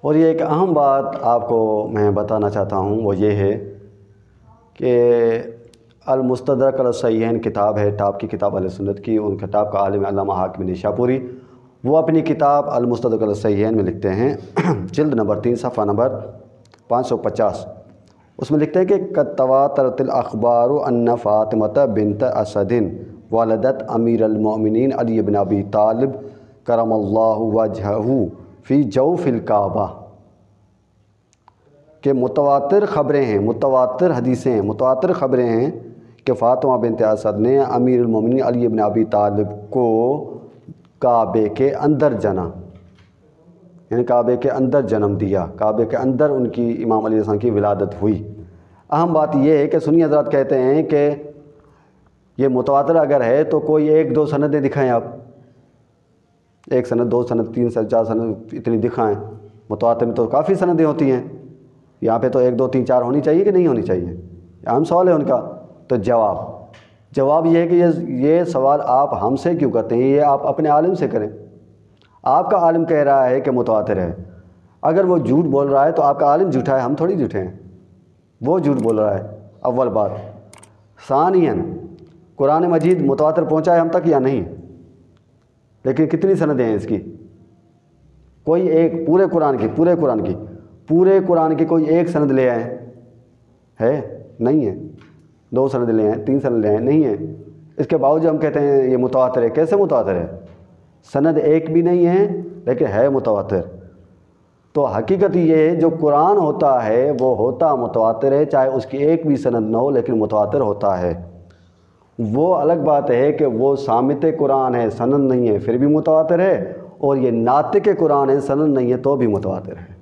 اور یہ ایک اہم بات آپ کو میں بتانا چاہتا ہوں، وہ یہ ہے کہ المستدرک علی الصحیحین کتاب ہے، ٹاپ کی کتاب اہل سنت کی، ان کتاب کا عالم علامہ حاکم نیشاپوری، وہ اپنی کتاب المستدرک علی الصحیحین میں لکھتے ہیں، جلد نمبر 3 صفحہ نمبر 550، اس میں لکھتے ہیں کہ قد تواترت الاخبار ان فاطمہ بنت اسد والدت امیر المؤمنین علی بن ابی طالب کرم اللہ وجہہ فی جوف الکعبہ، کہ متواتر خبریں ہیں، متواتر حدیثیں ہیں، متواتر خبریں ہیں کہ فاطمہ بنت اسد نے امیر المؤمنین علی بن ابی طالب کو کعبے کے اندر جنا، یعنی کعبے کے اندر جنم دیا، کعبے کے اندر ان کی امام علیہ السلام کی ولادت ہوئی۔ اہم بات یہ ہے کہ سنی حضرات کہتے ہیں کہ یہ متواتر اگر ہے تو کوئی 1-2 سندیں دکھائیں، آپ 1 سند 2 سند 3 سند 4 سند اتنی دکھائیں، متواتر میں تو کافی سندیں ہوتی ہیں، یہاں پہ تو 1 2 3 4 ہونی چاہیے کہ نہیں ہونی چاہیے؟ اہم سوال ہے ان کا۔ تو جواب یہ ہے کہ یہ سوال آپ ہم سے کیوں کرتے ہیں؟ یہ آپ اپنے عالم سے کریں۔ آپ کا عالم کہہ رہا ہے کہ متواتر ہے، اگر وہ جھوٹ بول رہا ہے تو آپ کا عالم جھوٹا ہے، ہم تھوڑی جھوٹے ہیں، وہ جھوٹ بول رہا ہے، اول بات۔ ثانیاً قرآن مجید متواتر پہنچا ہے ہم تک یا نہیں؟ لیکن کتنی سندیں ہیں اس کی؟ کوئی ایک پورے قرآن کی کوئی ایک سند لے آئیں، ہے؟ نہیں ہے۔ 2 سند لے آئیں، 3 سند لے آئیں، نہیں ہے۔ اس کے باوجود ہم کہتے ہیں یہ متواتر ہے۔ کیسے متواتر ہے؟ سند ایک بھی نہیں ہے لیکن ہے متواتر۔ تو حقیقت یہ ہے جو قرآن ہوتا ہے وہ ہوتا متواتر ہے، چاہے اس کی ایک بھی سند نہ ہو لیکن متواتر ہوتا ہے۔ وہ الگ بات ہے کہ وہ صامت قرآن ہے، سند نہیں ہے، پھر بھی متواتر ہے، اور یہ ناطق قرآن ہے، سند نہیں ہے تو بھی متواتر ہے۔